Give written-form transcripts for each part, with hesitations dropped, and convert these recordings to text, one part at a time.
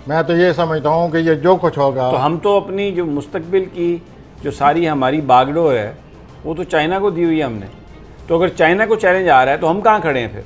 मैं तो ये समझता हूँ कि ये जो कुछ होगा, तो हम तो अपनी जो मुस्तकबिल की जो सारी हमारी बागडोर है वो तो चाइना को दी हुई है हमने। तो अगर चाइना को चैलेंज आ रहा है तो हम कहाँ खड़े हैं फिर?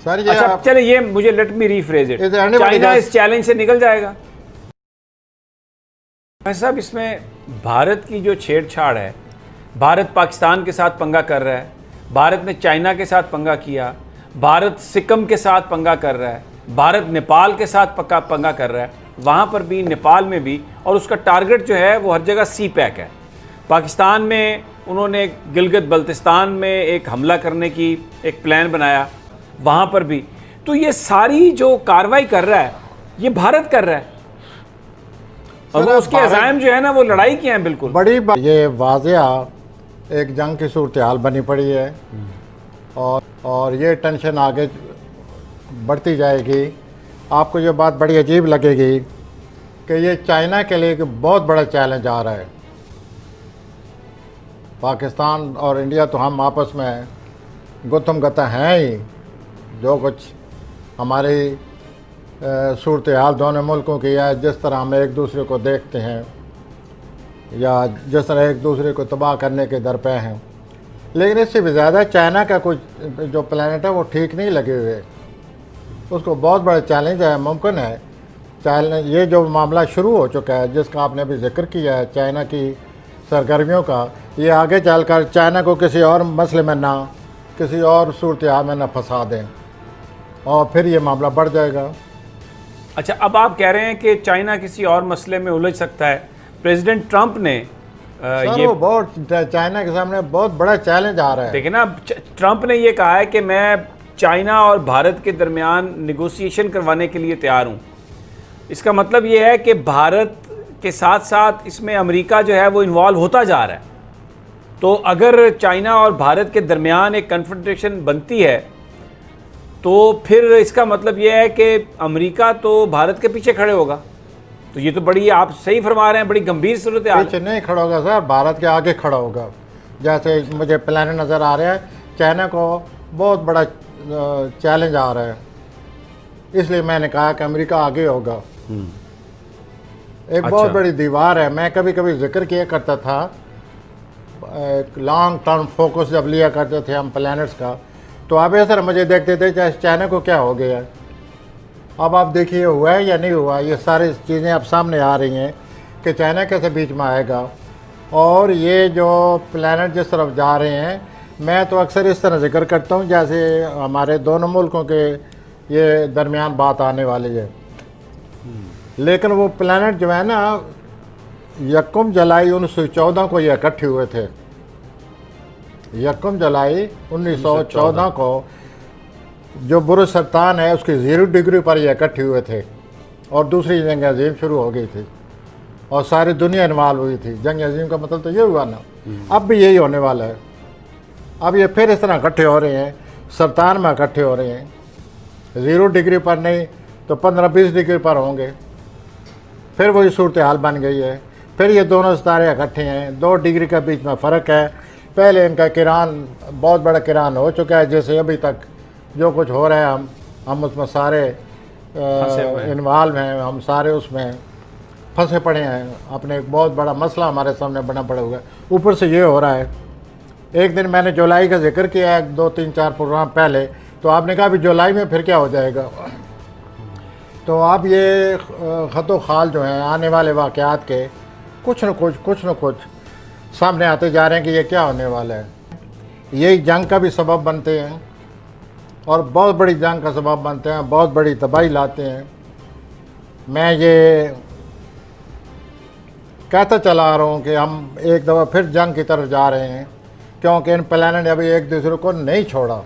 सर ये अच्छा चले, ये मुझे let me rephrase it, China इस चैलेंज से निकल जाएगा? साहब इसमें भारत की जो छेड़छाड़ है, भारत पाकिस्तान के साथ पंगा कर रहा है, भारत ने चाइना के साथ पंगा किया, भारत सिक्किम के साथ पंगा कर रहा है, भारत नेपाल के साथ पंगा कर रहा है, वहाँ पर भी नेपाल में भी, और उसका टारगेट जो है वो हर जगह सी पैक है। पाकिस्तान में उन्होंने गिलगित बल्तिस्तान में एक हमला करने की एक प्लान बनाया, वहाँ पर भी। तो ये सारी जो कार्रवाई कर रहा है ये भारत कर रहा है, और वो उसके अज़ाइम जो है ना वो लड़ाई की हैं बिल्कुल। बड़ी ये वाज़िया एक जंग की सूरत हाल बनी पड़ी है, और ये टेंशन आगे बढ़ती जाएगी। आपको ये बात बड़ी अजीब लगेगी कि ये चाइना के लिए एक बहुत बड़ा चैलेंज आ रहा है। पाकिस्तान और इंडिया तो हम आपस में गुत्थम गत्ता हैं ही, जो कुछ हमारी सूरत हाल दोनों मुल्कों की है, जिस तरह हम एक दूसरे को देखते हैं या जिस तरह एक दूसरे को तबाह करने के दर पे हैं, लेकिन इससे भी ज़्यादा चाइना का कुछ जो प्लानट है वो ठीक नहीं लगे हुए। उसको बहुत बड़ा चैलेंज है। मुमकिन है चाइना, ये जो मामला शुरू हो चुका है जिसका आपने अभी जिक्र किया है, चाइना की सरगर्मियों का, ये आगे चलकर चाइना को किसी और मसले में ना, किसी और सूरत हाल में ना फंसा दें, और फिर ये मामला बढ़ जाएगा। अच्छा, अब आप कह रहे हैं कि चाइना किसी और मसले में उलझ सकता है। प्रेसिडेंट ट्रंप ने ये बहुत चाइना के सामने बहुत बड़ा चैलेंज आ रहा है। देखिए ना, ट्रंप ने ये कहा है कि मैं चाइना और भारत के दरमियान निगोशिएशन करवाने के लिए तैयार हूँ। इसका मतलब ये है कि भारत के साथ साथ इसमें अमेरिका जो है वो इन्वॉल्व होता जा रहा है। तो अगर चाइना और भारत के दरमियान एक कन्फ्रंटेशन बनती है तो फिर इसका मतलब ये है कि अमेरिका तो भारत के पीछे खड़े होगा। तो ये तो बड़ी, आप सही फरमा रहे हैं, बड़ी गंभीर सूरत है। पीछे नहीं खड़ा होगा सर, भारत के आगे खड़ा होगा। जैसे मुझे प्लान नज़र आ रहा है, चाइना को बहुत बड़ा चैलेंज आ रहा है, इसलिए मैंने कहा कि अमेरिका आगे होगा। एक बहुत बड़ी दीवार है। मैं कभी कभी जिक्र किया करता था, एक लॉन्ग टर्म फोकस जब लिया करते थे हम प्लैनेट्स का, तो आप ऐसा मुझे देखते थे चाहे चाइना को क्या हो गया। अब आप देखिए हुआ है या नहीं हुआ। ये सारी चीज़ें अब सामने आ रही हैं कि चाइना कैसे बीच में आएगा, और ये जो प्लैनेट जिस तरफ जा रहे हैं, मैं तो अक्सर इस तरह जिक्र करता हूँ जैसे हमारे दोनों मुल्कों के ये दरमियान बात आने वाली है। लेकिन वो प्लैनेट जो है ना, 1 जुलाई 1914 को ये इकट्ठे हुए थे। 1 जुलाई 1914 को जो बुरुज सरतान है उसकी 0 डिग्री पर ये इकट्ठे हुए थे, और दूसरी जंग अजीम शुरू हो गई थी और सारी दुनिया इन्वॉल्व हुई थी। जंग अजीम का मतलब तो ये हुआ ना, अब भी यही होने वाला है। अब ये फिर इस तरह इकट्ठे हो रहे हैं, सरतान में इकट्ठे हो रहे हैं। 0 डिग्री पर नहीं तो 15-20 डिग्री पर होंगे। फिर वही सूरत हाल बन गई है। फिर ये दोनों सितारे इकट्ठे हैं, 2 डिग्री के बीच में फ़र्क है। पहले इनका किरान बहुत बड़ा किरान हो चुका है, जैसे अभी तक जो कुछ हो रहा है हम उसमें सारे इन्वॉल्व हैं, हम सारे उसमें फंसे पड़े हैं। अपने एक बहुत बड़ा मसला हमारे सामने बना पड़ा हुआ है, ऊपर से ये हो रहा है। एक दिन मैंने जुलाई का जिक्र किया है 2-3-4 प्रोग्राम पहले, तो आपने कहा अभी जुलाई में फिर क्या हो जाएगा। तो अब ये ख़तो खाल जो हैं आने वाले वाक़यात के कुछ न कुछ सामने आते जा रहे हैं कि ये क्या होने वाला है। यही जंग का भी सबब बनते हैं, और बहुत बड़ी जंग का सबब बनते हैं, बहुत बड़ी तबाही लाते हैं। मैं ये कहता चला आ रहा हूँ कि हम एक दफ़ा फिर जंग की तरफ जा रहे हैं, क्योंकि इन प्लैनेट ने अभी एक दूसरे को नहीं छोड़ा।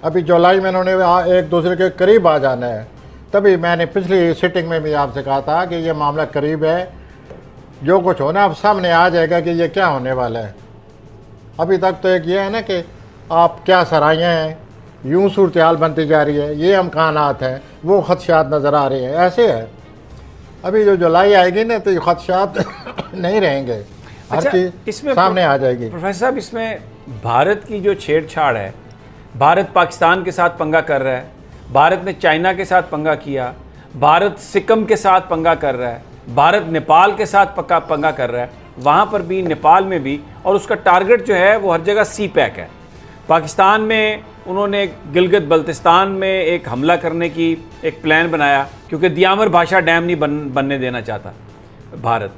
अभी जुलाई में इन्होंने एक दूसरे के करीब आ जाना है। तभी मैंने पिछली सिटिंग में भी आपसे कहा था कि ये मामला करीब है, जो कुछ होना अब सामने आ जाएगा कि ये क्या होने वाला है। अभी तक तो एक ये है ना कि आप क्या सराहियाँ हैं, यूँ सूरत हाल बनती जा रही है, ये अमकानात हैं, वो खदशात नज़र आ रहे हैं, ऐसे है। अभी जो जुलाई आएगी ना तो ये खदशात नहीं रहेंगे, हर चीज़ सामने आ जाएगी। प्रोफेसर साहब, इसमें भारत की जो छेड़छाड़ है, भारत पाकिस्तान के साथ पंगा कर रहा है, भारत ने चाइना के साथ पंगा किया, भारत सिक्किम के साथ पंगा कर रहा है, भारत नेपाल के साथ पंगा कर रहा है, वहाँ पर भी, नेपाल में भी, और उसका टारगेट जो है वो हर जगह सी पैक है। पाकिस्तान में उन्होंने गिलगित बल्तिस्तान में एक हमला करने की एक प्लान बनाया, क्योंकि दियामर भाषा डैम नहीं बनने देना चाहता भारत।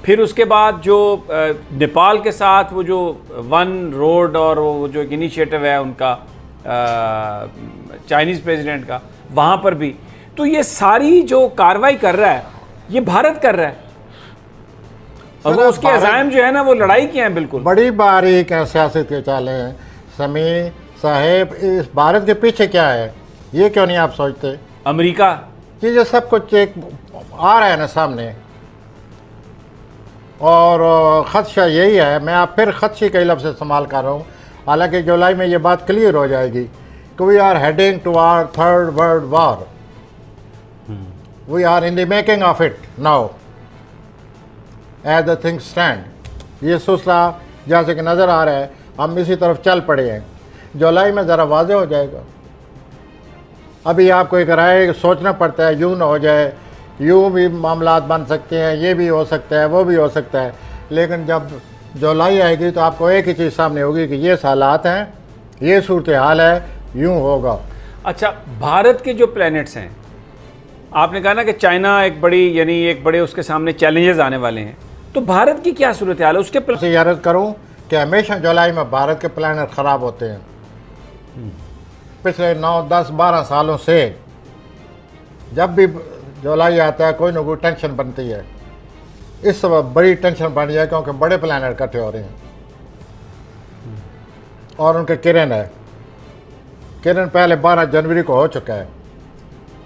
फिर उसके बाद जो नेपाल के साथ वो जो वन रोड और वो जो एक इनिशिएटिव है उनका चाइनीज़ प्रेसिडेंट का, वहाँ पर भी, तो ये सारी जो कार्रवाई कर रहा है ये भारत कर रहा है, और वो उसके अज़ाइम जो है ना वो लड़ाई के हैं। बिल्कुल बड़ी बारीक सियासत के चाले हैं समी साहेब। इस भारत के पीछे क्या है ये क्यों नहीं आप सोचते? अमेरिका, ये जो सब कुछ एक आ रहा है ना सामने, और खदशा यही है। मैं आप फिर खदशे के लफ्ज़ इस्तेमाल कर रहा हूँ, हालांकि जुलाई में ये बात क्लियर हो जाएगी कि we are heading to our third world war, we are in the making of it now as the things stand. ये सिलसिला जैसे कि नज़र आ रहा है हम इसी तरफ चल पड़े हैं। जुलाई में ज़रा वाज़ेह हो जाएगा। अभी आपको एक राय सोचना पड़ता है, यूँ ना हो जाए, यूँ भी मामलात बन सकते हैं, ये भी हो सकता है, वो भी हो सकता है, लेकिन जब जुलाई आएगी तो आपको एक ही चीज़ सामने होगी कि ये हालात हैं, ये सूरत हाल है, यूँ होगा। अच्छा, भारत के जो प्लैनेट्स हैं, आपने कहा ना कि चाइना एक बड़ी, यानी एक बड़े उसके सामने चैलेंजेस आने वाले हैं, तो भारत की क्या सूरत हाल है उसके? से अर्ज़ करूँ कि हमेशा जुलाई में भारत के प्लानट ख़राब होते हैं। पिछले 9, 10, 12 सालों से जब भी जुलाई आता है कोई ना कोई टेंशन बनती है। इस सब बड़ी टेंशन बन है क्योंकि बड़े प्लानट इकट्ठे हो रहे हैं और उनके किरण है। किरण पहले 12 जनवरी को हो चुका है।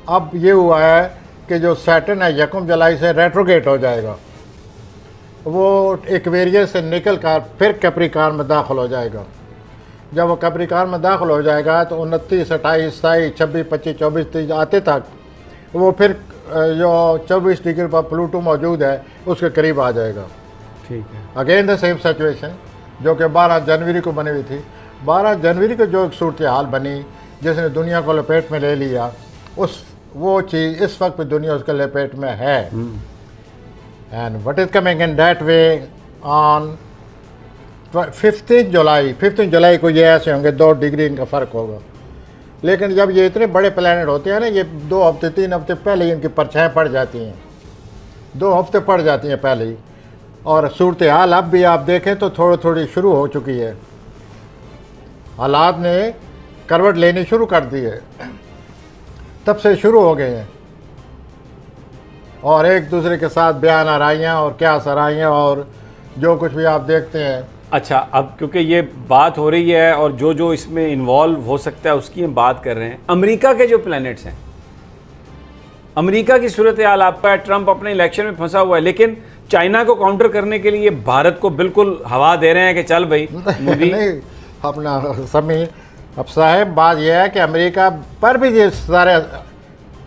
अब ये हुआ है कि जो सैटर्न है 1 जुलाई से रेट्रोगेट हो जाएगा, वो एक्वेरियस से निकल कर फिर कैप्रिकॉर्न में दाखिल हो जाएगा। जब वो कैप्रिकॉर्न में दाखिल हो जाएगा तो 29, 28, 27, 26, 25, 24, 30 आते तक वो फिर जो 24 डिग्री पर प्लूटो मौजूद है उसके करीब आ जाएगा। ठीक है, अगेन द सेम सिचुएशन जो कि 12 जनवरी को बनी हुई थी। 12 जनवरी को जो एक सूरत हाल बनी जिसने दुनिया को लपेट में ले लिया, वो चीज़ इस वक्त दुनिया उसके लपेट में है। And what is coming in that way on 15 जुलाई को ये ऐसे होंगे 2 डिग्री इनका फ़र्क होगा। लेकिन जब ये इतने बड़े प्लैनेट होते हैं ना, ये 2 हफ्ते 3 हफ्ते पहले ही इनकी परछाएं पड़ जाती हैं, 2 हफ्ते पड़ जाती हैं पहले ही। और सूरत हाल अब भी आप देखें तो थोड़ी थोड़ी शुरू हो चुकी है, हालात ने करवट लेनी शुरू कर दी है, तब से शुरू हो गए हैं। और एक दूसरे के साथ बयान आराइयाँ और क्या सराइयाँ और जो कुछ भी आप देखते हैं। अच्छा, अब क्योंकि ये बात हो रही है और जो जो इसमें इन्वॉल्व हो सकता है उसकी हम बात कर रहे हैं। अमेरिका के जो प्लैनेट्स हैं, अमेरिका की सूरत हाल आपका है, ट्रंप अपने इलेक्शन में फंसा हुआ है, लेकिन चाइना को काउंटर करने के लिए भारत को बिल्कुल हवा दे रहे हैं कि चल भाई मोदी। नहीं अपना समी, अब साहब बात यह है कि अमेरिका पर भी ये सारे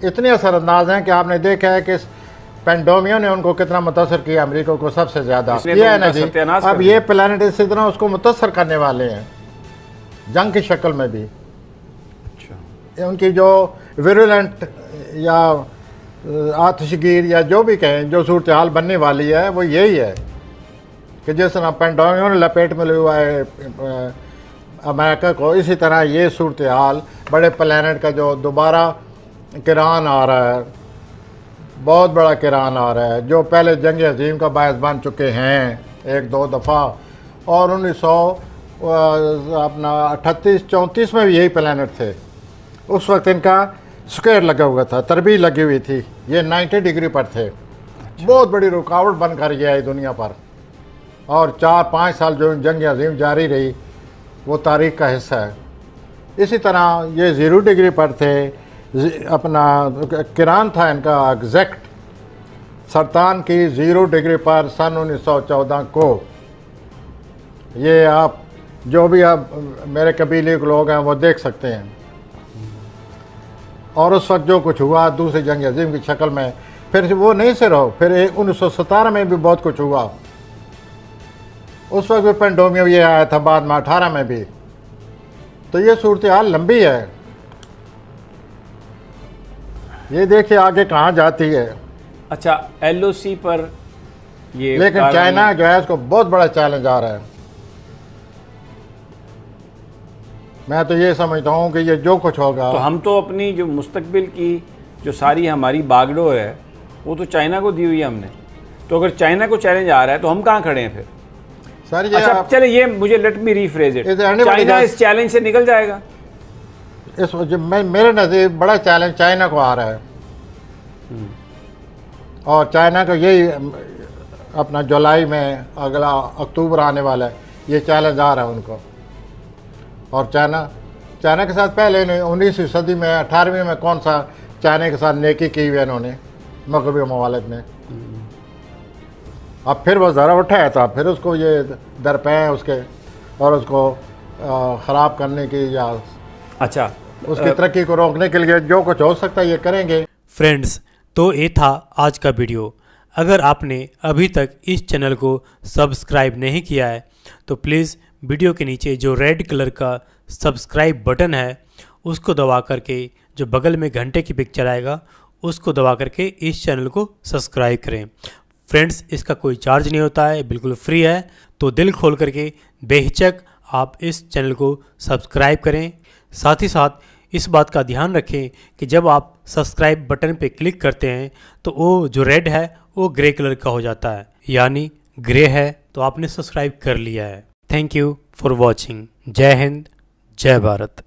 इतने असरअंदाज हैं कि आपने देखा है कि पेंडोमियो ने उनको कितना मुतासर किया, अमेरिका को सबसे ज़्यादा किया है ना जी। अब ये प्लानट इसी तरह उसको मुतासर करने वाले हैं जंग की शक्ल में भी। अच्छा, उनकी जो विरुलेंट या आतिशगीर या जो भी कहें जो सूरत हाल बनने वाली है वो यही है कि जिस तरह पेंडोमियो ने लपेट में लिया है अमेरिका को, इसी तरह ये सूरत हाल बड़े प्लानट का जो दोबारा किरान आ रहा है, बहुत बड़ा किरान आ रहा है, जो पहले जंग अजीम का बायस बन चुके हैं 1-2 दफ़ा, और 1938-34 में भी यही प्लानट थे। उस वक्त इनका स्क्वायर लगा हुआ था, तरबीज लगी हुई थी, ये 90 डिग्री पर थे। बहुत बड़ी रुकावट बनकर गया है दुनिया पर, और 4-5 साल जो जंग अजीम जारी रही वो तारीख का हिस्सा है। इसी तरह ये 0 डिग्री पर थे, अपना किरान था इनका एग्जैक्ट सरतान की 0 डिग्री पर सन 1914 को। ये आप जो भी आप मेरे कबीले के लोग हैं वो देख सकते हैं। और उस वक्त जो कुछ हुआ दूसरी जंग अजीम की शक्ल में, फिर वो नहीं से रहो, फिर 1917 में भी बहुत कुछ हुआ, उस वक्त भी पेंडोमियो ये आया था, बाद में 18 में भी। तो ये सूरत हाल लंबी है। ये देखिए आगे कहाँ जाती है। अच्छा, LOC पर ये लेकिन कार्रवाई- चाइना जो है उसको बहुत बड़ा चैलेंज आ रहा है। मैं तो ये समझता हूँ कि ये जो कुछ होगा, तो हम तो अपनी जो मुस्तकबिल की जो सारी हमारी बागडोर है वो तो चाइना को दी हुई है हमने। तो अगर चाइना को चैलेंज आ रहा है तो हम कहाँ खड़े हैं फिर? सर ये अच्छा आप- चले, ये मुझे let me rephrase it, Is there anybody China that- इस चैलेंज से निकल जाएगा? इस मेरे नज़र बड़ा चैलेंज चाइना को आ रहा है। और चाइना को यही अपना जुलाई में, अगला अक्टूबर आने वाला है, ये चैलेंज आ रहा है उनको। और चाइना के साथ पहले 19वीं सदी में 18वीं में कौन सा चाइना के साथ नेकी की हुई है इन्होंने, मगरबी ममालिक ने। अब फिर वो ज़रा उठाया था, फिर उसको ये दरपे उसके और उसको ख़राब करने की या अच्छा, उसकी तरक्की को रोकने के लिए जो कुछ हो सकता है ये करेंगे। फ्रेंड्स, तो ये था आज का वीडियो। अगर आपने अभी तक इस चैनल को सब्सक्राइब नहीं किया है तो प्लीज़ वीडियो के नीचे जो रेड कलर का सब्सक्राइब बटन है उसको दबा करके, जो बगल में घंटे की पिक्चर आएगा उसको दबा करके इस चैनल को सब्सक्राइब करें। फ्रेंड्स, इसका कोई चार्ज नहीं होता है, बिल्कुल फ्री है। तो दिल खोल करके बेहिचक आप इस चैनल को सब्सक्राइब करें। साथ ही साथ इस बात का ध्यान रखें कि जब आप सब्सक्राइब बटन पे क्लिक करते हैं तो वो जो रेड है वो ग्रे कलर का हो जाता है, यानी ग्रे है तो आपने सब्सक्राइब कर लिया है। Thank you for watching. जय हिंद, जय भारत।